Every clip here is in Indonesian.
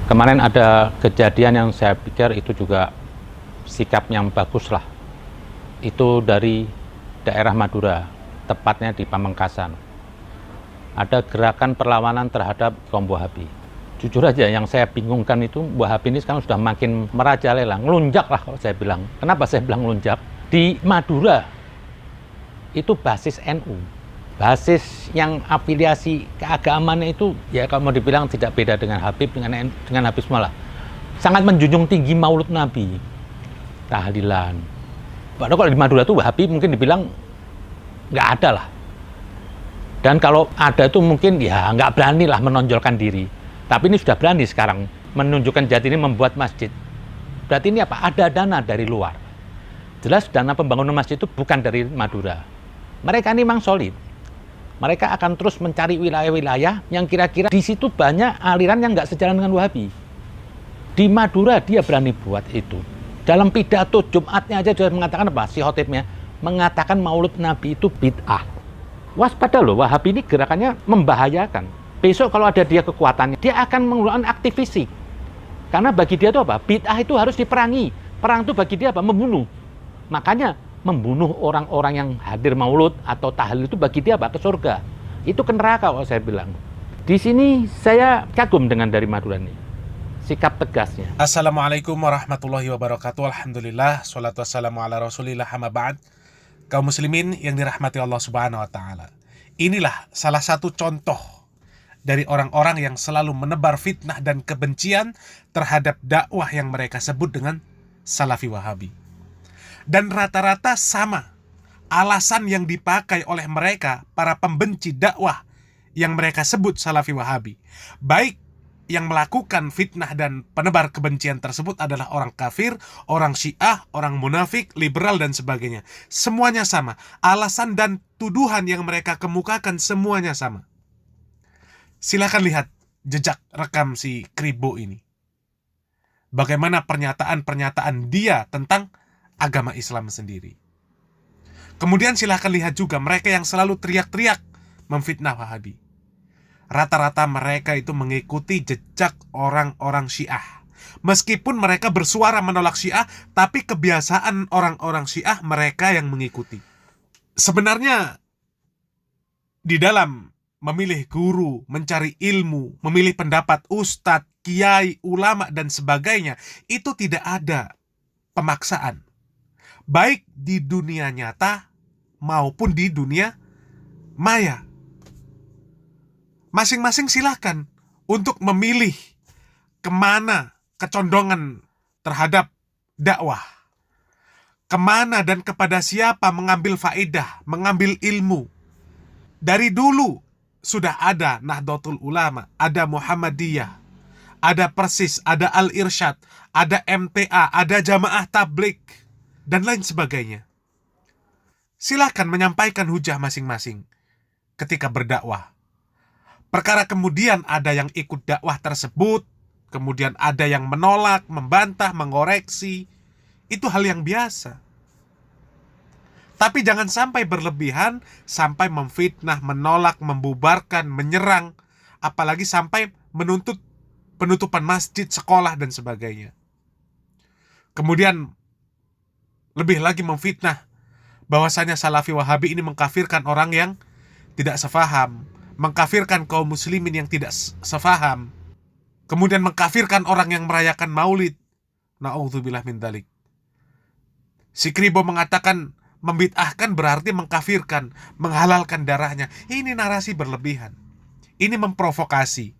Kemarin ada kejadian yang saya pikir itu juga sikap yang bagus lah. Itu dari daerah Madura, tepatnya di Pamengkasan. Ada gerakan perlawanan terhadap kaum Wahabi. Jujur aja, yang saya bingungkan itu Wahabi ini sekarang sudah makin merajalela, ngelunjak lah kalau saya bilang. Kenapa saya bilang ngelunjak? Di Madura itu basis NU, basis yang afiliasi keagamaan itu ya kalau mau dibilang tidak beda dengan Habib, dengan Habib malah sangat menjunjung tinggi Maulud Nabi, tahlilan. Padahal kalau di Madura tuh Habib mungkin dibilang nggak ada lah, dan kalau ada itu mungkin ya nggak berani lah menonjolkan diri. Tapi ini sudah berani sekarang menunjukkan jati ini, membuat masjid. Berarti ini apa? Ada dana dari luar. Jelas dana pembangunan masjid itu bukan dari Madura. Mereka ini memang solid. Mereka akan terus mencari wilayah-wilayah yang kira-kira di situ banyak aliran yang nggak sejalan dengan Wahabi. Di Madura dia berani buat itu. Dalam pidato Jumatnya aja sudah mengatakan apa? Si khotibnya mengatakan Maulud Nabi itu bid'ah. Waspada loh, Wahabi ini gerakannya membahayakan. Besok kalau ada dia kekuatannya, dia akan menggunakan aktif fisik. Karena bagi dia itu apa? Bid'ah itu harus diperangi. Perang itu bagi dia apa? Membunuh. Makanya membunuh orang-orang yang hadir maulud atau tahlil itu bagi dia apa? Ke surga. Itu ke neraka kalau saya bilang. Di sini saya kagum dengan dari Madura ini, sikap tegasnya. Assalamualaikum warahmatullahi wabarakatuh. Alhamdulillah, sholatu wassalamu ala rasulillah, amma ba'd. Kaum muslimin yang dirahmati Allah subhanahu wa ta'ala, inilah salah satu contoh dari orang-orang yang selalu menebar fitnah dan kebencian terhadap dakwah yang mereka sebut dengan Salafi Wahabi. Dan rata-rata sama alasan yang dipakai oleh mereka, para pembenci dakwah yang mereka sebut Salafi Wahabi. Baik yang melakukan fitnah dan penebar kebencian tersebut adalah orang kafir, orang Syiah, orang munafik, liberal, dan sebagainya. Semuanya sama. Alasan dan tuduhan yang mereka kemukakan semuanya sama. Silakan lihat jejak rekam si Kribo ini. Bagaimana pernyataan-pernyataan dia tentang agama Islam sendiri. Kemudian silahkan lihat juga mereka yang selalu teriak-teriak memfitnah Wahabi. Rata-rata mereka itu mengikuti jejak orang-orang Syiah. Meskipun mereka bersuara menolak Syiah, tapi kebiasaan orang-orang Syiah mereka yang mengikuti. Sebenarnya di dalam memilih guru, mencari ilmu, memilih pendapat ustadz, kiai, ulama, dan sebagainya, itu tidak ada pemaksaan. Baik di dunia nyata maupun di dunia maya. Masing-masing silakan untuk memilih kemana kecondongan terhadap dakwah. Kemana dan kepada siapa mengambil faedah, mengambil ilmu. Dari dulu sudah ada Nahdlatul Ulama, ada Muhammadiyah, ada Persis, ada Al-Irsyad, ada MTA, ada Jamaah Tabligh, dan lain sebagainya. Silakan menyampaikan hujah masing-masing ketika berdakwah. Perkara kemudian ada yang ikut dakwah tersebut, kemudian ada yang menolak, membantah, mengoreksi, itu hal yang biasa. Tapi jangan sampai berlebihan, sampai memfitnah, menolak, membubarkan, menyerang, apalagi sampai menuntut penutupan masjid, sekolah, dan sebagainya. Kemudian lebih lagi memfitnah bahwasanya Salafi Wahabi ini mengkafirkan orang yang tidak sefaham, mengkafirkan kaum muslimin yang tidak sefaham, kemudian mengkafirkan orang yang merayakan maulid. Na'udzubillah min dzalik. Si Kribo mengatakan membid'ahkan berarti mengkafirkan, menghalalkan darahnya. Ini narasi berlebihan. Ini memprovokasi.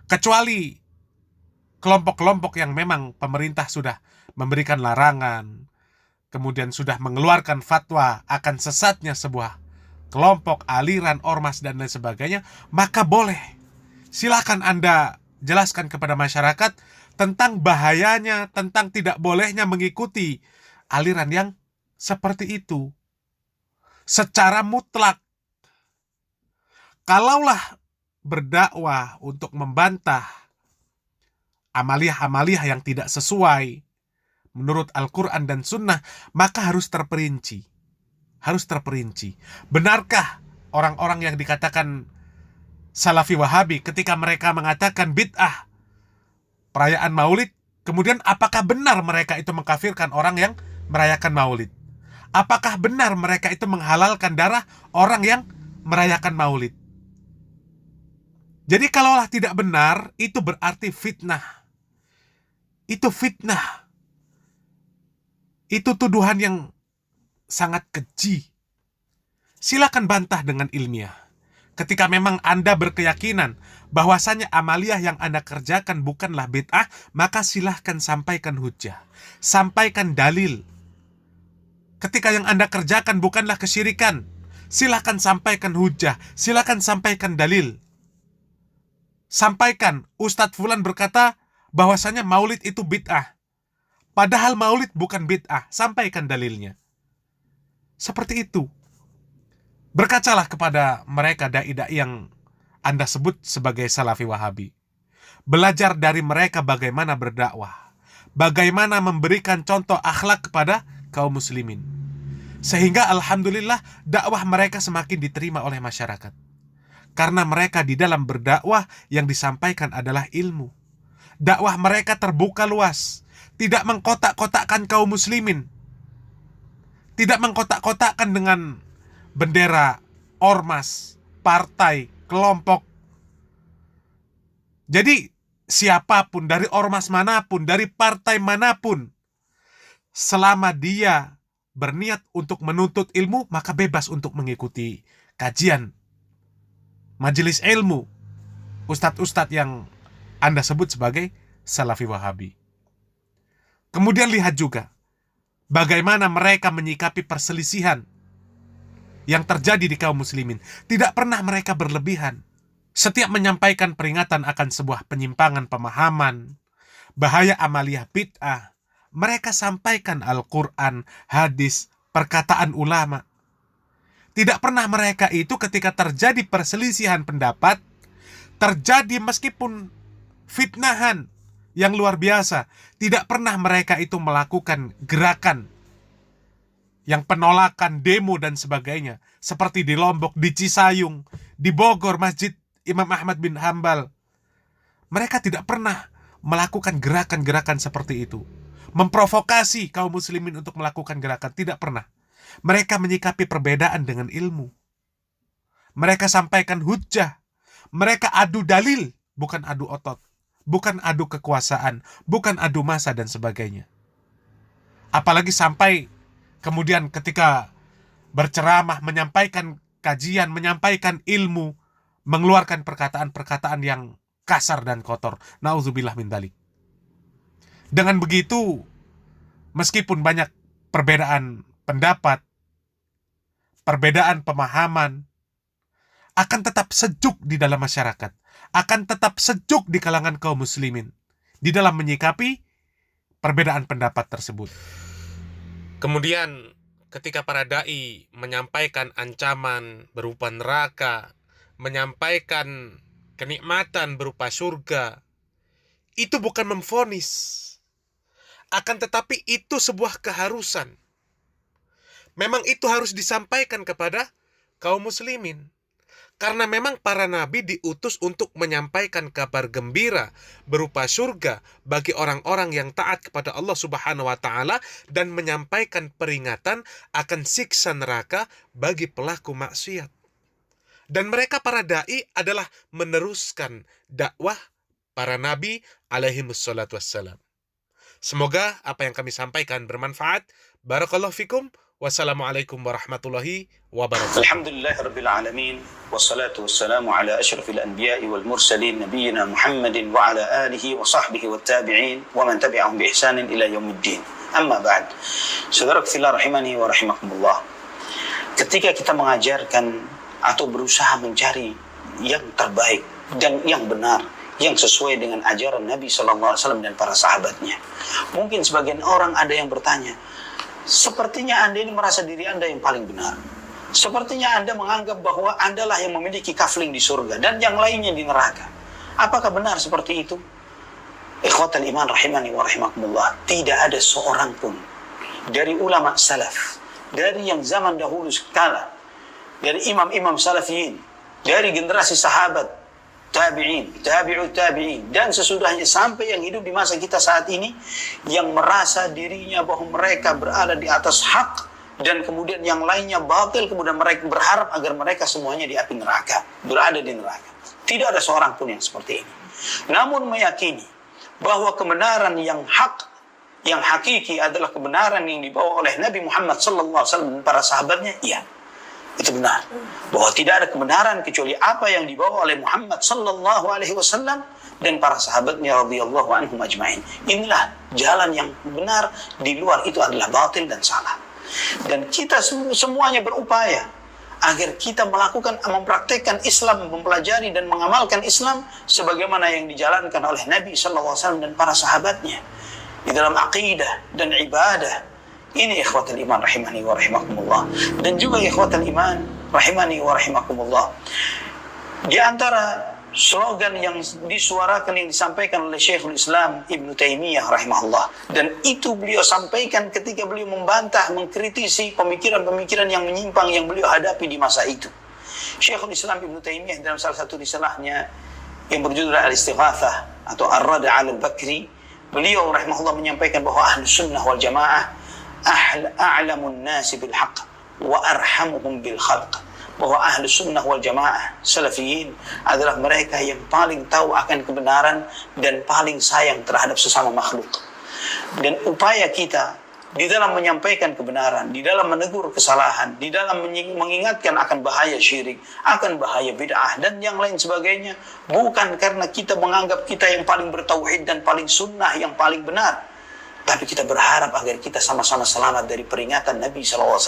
Kecuali kelompok-kelompok yang memang pemerintah sudah memberikan larangan, kemudian sudah mengeluarkan fatwa akan sesatnya sebuah kelompok, aliran, ormas, dan lain sebagainya, maka boleh. Silakan Anda jelaskan kepada masyarakat tentang bahayanya, tentang tidak bolehnya mengikuti aliran yang seperti itu secara mutlak. Kalaulah berdakwah untuk membantah amaliyah-amaliyah yang tidak sesuai menurut Al-Quran dan Sunnah, maka harus terperinci. Benarkah orang-orang yang dikatakan Salafi Wahabi ketika mereka mengatakan bid'ah perayaan Maulid, kemudian apakah benar mereka itu mengkafirkan orang yang merayakan Maulid? Apakah benar mereka itu menghalalkan darah orang yang merayakan Maulid? Jadi kalaulah tidak benar, itu berarti fitnah. Itu fitnah. Itu tuduhan yang sangat keji. Silakan bantah dengan ilmiah. Ketika memang Anda berkeyakinan bahwasanya amaliyah yang Anda kerjakan bukanlah bid'ah, maka silahkan sampaikan hujjah. Sampaikan dalil. Ketika yang Anda kerjakan bukanlah kesyirikan, silahkan sampaikan hujjah. Silahkan sampaikan dalil. Sampaikan, Ustadz Fulan berkata bahwasanya maulid itu bid'ah. Padahal maulid bukan bid'ah. Sampaikan dalilnya. Seperti itu. Berkacalah kepada mereka dai-dai yang Anda sebut sebagai Salafi Wahabi. Belajar dari mereka bagaimana berdakwah. Bagaimana memberikan contoh akhlak kepada kaum muslimin. Sehingga alhamdulillah dakwah mereka semakin diterima oleh masyarakat. Karena mereka di dalam berdakwah yang disampaikan adalah ilmu. Dakwah mereka terbuka luas. Tidak mengkotak-kotakkan kaum muslimin. Tidak mengkotak-kotakkan dengan bendera, ormas, partai, kelompok. Jadi siapapun, dari ormas manapun, dari partai manapun, selama dia berniat untuk menuntut ilmu, maka bebas untuk mengikuti kajian majelis ilmu ustadz-ustadz yang Anda sebut sebagai Salafi Wahabi. Kemudian lihat juga bagaimana mereka menyikapi perselisihan yang terjadi di kaum muslimin. Tidak pernah mereka berlebihan. Setiap menyampaikan peringatan akan sebuah penyimpangan pemahaman, bahaya amaliyah bid'ah, mereka sampaikan Al-Quran, hadis, perkataan ulama. Tidak pernah mereka itu ketika terjadi perselisihan pendapat, terjadi meskipun fitnahan yang luar biasa, tidak pernah mereka itu melakukan gerakan yang penolakan, demo dan sebagainya. Seperti di Lombok, di Cisayung, di Bogor, Masjid Imam Ahmad bin Hambal. Mereka tidak pernah melakukan gerakan-gerakan seperti itu. Memprovokasi kaum muslimin untuk melakukan gerakan, tidak pernah. Mereka menyikapi perbedaan dengan ilmu. Mereka sampaikan hujjah. Mereka adu dalil, bukan adu otot. Bukan adu kekuasaan, bukan adu massa dan sebagainya. Apalagi sampai kemudian ketika berceramah, menyampaikan kajian, menyampaikan ilmu, mengeluarkan perkataan-perkataan yang kasar dan kotor. Nauzubillah min dzalik. Dengan begitu, meskipun banyak perbedaan pendapat, perbedaan pemahaman, akan tetap sejuk di dalam masyarakat, akan tetap sejuk di kalangan kaum muslimin di dalam menyikapi perbedaan pendapat tersebut. Kemudian ketika para dai menyampaikan ancaman berupa neraka, menyampaikan kenikmatan berupa surga, itu bukan memvonis, akan tetapi itu sebuah keharusan. Memang itu harus disampaikan kepada kaum muslimin. Karena memang para nabi diutus untuk menyampaikan kabar gembira berupa surga bagi orang-orang yang taat kepada Allah Subhanahu wa Ta'ala, dan menyampaikan peringatan akan siksa neraka bagi pelaku maksiat. Dan mereka para dai adalah meneruskan dakwah para nabi alaihimussalatu wassalam. Semoga apa yang kami sampaikan bermanfaat. Barakallahu fikum. Wassalamualaikum warahmatullahi wabarakatuh. Alhamdulillahirabbil alamin wassalatu wassalamu ala asyrafil anbiya'i wal mursalin nabiyyina Muhammadin wa ala alihi wa sahbihi wat tabi'in wa man tabi'ahum bi ihsanin ila yaumiddin. Amma ba'd. Saudara fillah rahimani wa rahimakumullah. Ketika kita mengajarkan atau berusaha mencari yang terbaik dan yang benar, yang sesuai dengan ajaran Nabi SAW dan para sahabatnya, mungkin sebagian orang ada yang bertanya, sepertinya Anda ini merasa diri Anda yang paling benar. Sepertinya Anda menganggap bahwa Anda lah yang memiliki kafling di surga dan yang lainnya di neraka. Apakah benar seperti itu? Ikhwatal iman rahimani wa rahimakumullah. Tidak ada seorang pun dari ulama salaf, dari yang zaman dahulu sekala, dari imam-imam salafiyin, dari generasi sahabat tabi'in, tabi'ut tabi'in, dan sesudahnya sampai yang hidup di masa kita saat ini, yang merasa dirinya bahwa mereka berada di atas hak, dan kemudian yang lainnya batil, kemudian mereka berharap agar mereka semuanya di api neraka, berada di neraka. Tidak ada seorang pun yang seperti ini. Namun meyakini bahwa kebenaran yang hak, yang hakiki adalah kebenaran yang dibawa oleh Nabi Muhammad sallallahu alaihi wasallam dan para sahabatnya, iya, itu benar. Bahwa tidak ada kebenaran kecuali apa yang dibawa oleh Muhammad sallallahu alaihi wasallam dan para sahabatnya radhiyallahu anhum ajma'in. Inilah jalan yang benar, di luar itu adalah batil dan salah. Dan kita semuanya berupaya agar kita melakukan, mempraktekkan Islam, mempelajari dan mengamalkan Islam sebagaimana yang dijalankan oleh Nabi sallallahu alaihi wasallam dan para sahabatnya di dalam akidah dan ibadah. Ini ikhwatul iman rahimani wa rahimakumullah. Dan juga ikhwatul iman rahimani wa rahimakumullah, di antara slogan yang disuarakan, yang disampaikan oleh Syekhul Islam Ibnu Taimiyah rahimahullah, dan itu beliau sampaikan ketika beliau membantah, mengkritisi pemikiran-pemikiran yang menyimpang yang beliau hadapi di masa itu. Syekhul Islam Ibnu Taimiyah dalam salah satu risalahnya yang berjudul Al-Istighatsah atau Ar-Rad 'ala Al-Bakri, beliau rahimahullah menyampaikan bahwa Ahlus Sunnah wal Jamaah a'lamun nasi bil haqq wa arhamuhum bil khalq, bahwa Ahlus Sunnah wal Jamaah Salafiyin adalah mereka yang paling tahu akan kebenaran dan paling sayang terhadap sesama makhluk. Dan upaya kita di dalam menyampaikan kebenaran, di dalam menegur kesalahan, di dalam mengingatkan akan bahaya syirik, akan bahaya bid'ah dan yang lain sebagainya, bukan karena kita menganggap kita yang paling bertauhid dan paling sunnah, yang paling benar, tapi kita berharap agar kita sama-sama selamat dari peringatan Nabi SAW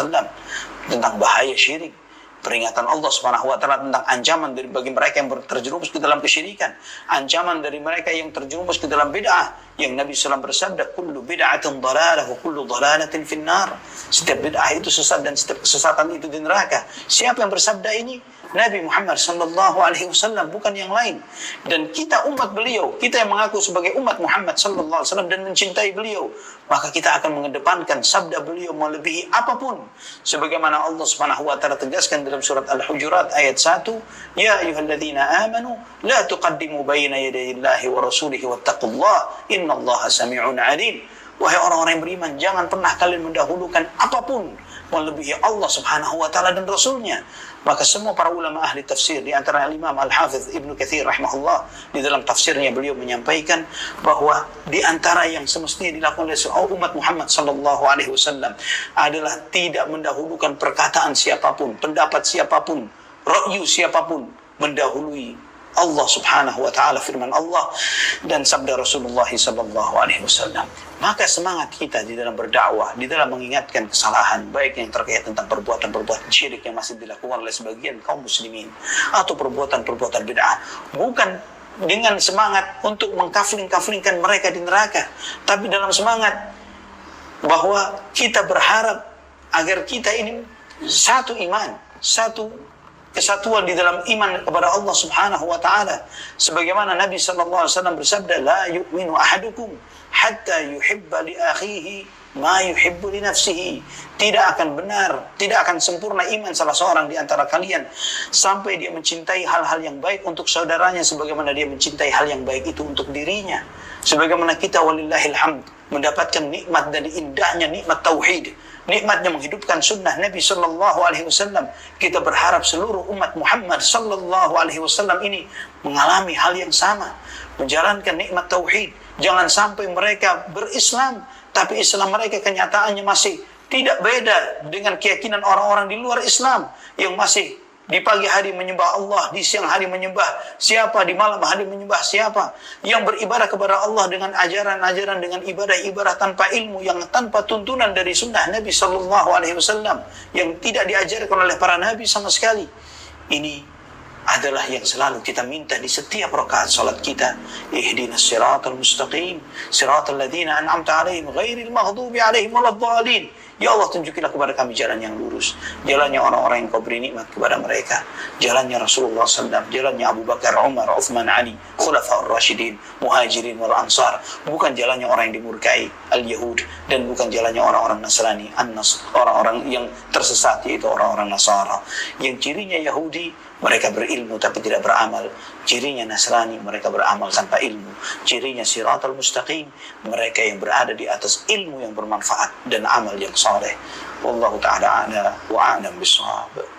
tentang bahaya syirik, peringatan Allah Subhanahu wa taala tentang ancaman dari bagi mereka yang terjerumus ke dalam kesyirikan, ancaman dari mereka yang terjerumus ke dalam bid'ah, yang Nabi SAW bersabda, kullu bid'atin dhalalah wa kullu dhalalatin finnar. Setiap bid'ah itu sesat dan setiap kesesatan itu di neraka. Siapa yang bersabda ini? Nabi Muhammad sallallahu alaihi wasallam, bukan yang lain. Dan kita umat beliau, kita yang mengaku sebagai umat Muhammad sallallahu alaihi wasallam dan mencintai beliau, maka kita akan mengedepankan sabda beliau melebihi apapun. Sebagaimana Allah Subhanahu wa taala tegaskan dalam surat Al-Hujurat ayat 1, ya ayyuhalladzina amanu la tuqaddimu baina yadayillahi wa rasulihi wattaqullaha innallaha sami'un 'alim. Wahai orang-orang yang beriman, jangan pernah kalian mendahulukan apapun melebihi Allah Subhanahu wa taala dan Rasulnya. Maka semua para ulama ahli tafsir, di antara Imam Al-Hafidz Ibnu Katsir rahimahullah, di dalam tafsirnya beliau menyampaikan bahwa di antara yang semestinya dilakukan oleh umat Muhammad sallallahu alaihi wasallam adalah tidak mendahulukan perkataan siapapun, pendapat siapapun, ra'yu siapapun mendahului Allah Subhanahu wa taala, firman Allah dan sabda Rasulullah sallallahu alaihi wasallam. Maka semangat kita di dalam berdakwah, di dalam mengingatkan kesalahan, baik yang terkait tentang perbuatan-perbuatan syirik yang masih dilakukan oleh sebagian kaum muslimin, atau perbuatan-perbuatan bid'ah, bukan dengan semangat untuk mengkafling-kaflingkan mereka di neraka, tapi dalam semangat bahwa kita berharap agar kita ini satu iman, satu kesatuan di dalam iman kepada Allah Subhanahu wa taala. Sebagaimana Nabi sallallahu alaihi wasallam bersabda, la yu'minu ahadukum hatta yuhibba li akhihi ma yuhibbu li nafsihi. Tidak akan benar, tidak akan sempurna iman salah seorang di antara kalian sampai dia mencintai hal-hal yang baik untuk saudaranya sebagaimana dia mencintai hal yang baik itu untuk dirinya. Sebagaimana kita walillahil hamd mendapatkan nikmat dari indahnya nikmat tauhid, nikmatnya menghidupkan sunnah Nabi sallallahu alaihi wasallam, kita berharap seluruh umat Muhammad sallallahu alaihi wasallam ini mengalami hal yang sama, menjalankan nikmat tauhid. Jangan sampai mereka berislam, tapi Islam mereka kenyataannya masih tidak beda dengan keyakinan orang-orang di luar Islam yang masih di pagi hari menyembah Allah, di siang hari menyembah siapa, di malam hari menyembah siapa, yang beribadah kepada Allah dengan ajaran-ajaran, dengan ibadah-ibadah tanpa ilmu, yang tanpa tuntunan dari sunnah Nabi sallallahu alaihi wasallam, yang tidak diajarkan oleh para nabi sama sekali. Ini adalah yang selalu kita minta di setiap rakaat salat kita. Ihdinas siratal mustaqim, siratal ladzina an'amta 'alaihim ghairil maghdubi 'alaihim waladdallin. Ya Allah, tunjukilah kepada kami jalan yang lurus, jalannya orang-orang yang kau beri nikmat kepada mereka, jalannya Rasulullah SAW, jalannya Abu Bakar, Umar, Uthman, Ali, Khulafaur Rashidin, Muhajirin wal Ansar, bukan jalannya orang yang dimurkai, Al-Yahud, dan bukan jalannya orang-orang Nasrani, orang-orang yang tersesat, yaitu orang-orang Nasara, yang cirinya Yahudi mereka berilmu tapi tidak beramal, cirinya Nasrani mereka beramal tanpa ilmu, cirinya Siratal Mustaqim mereka yang berada di atas ilmu yang bermanfaat dan amal yang saleh. Wallahu ta'ala a'la wa a'lam bishawab.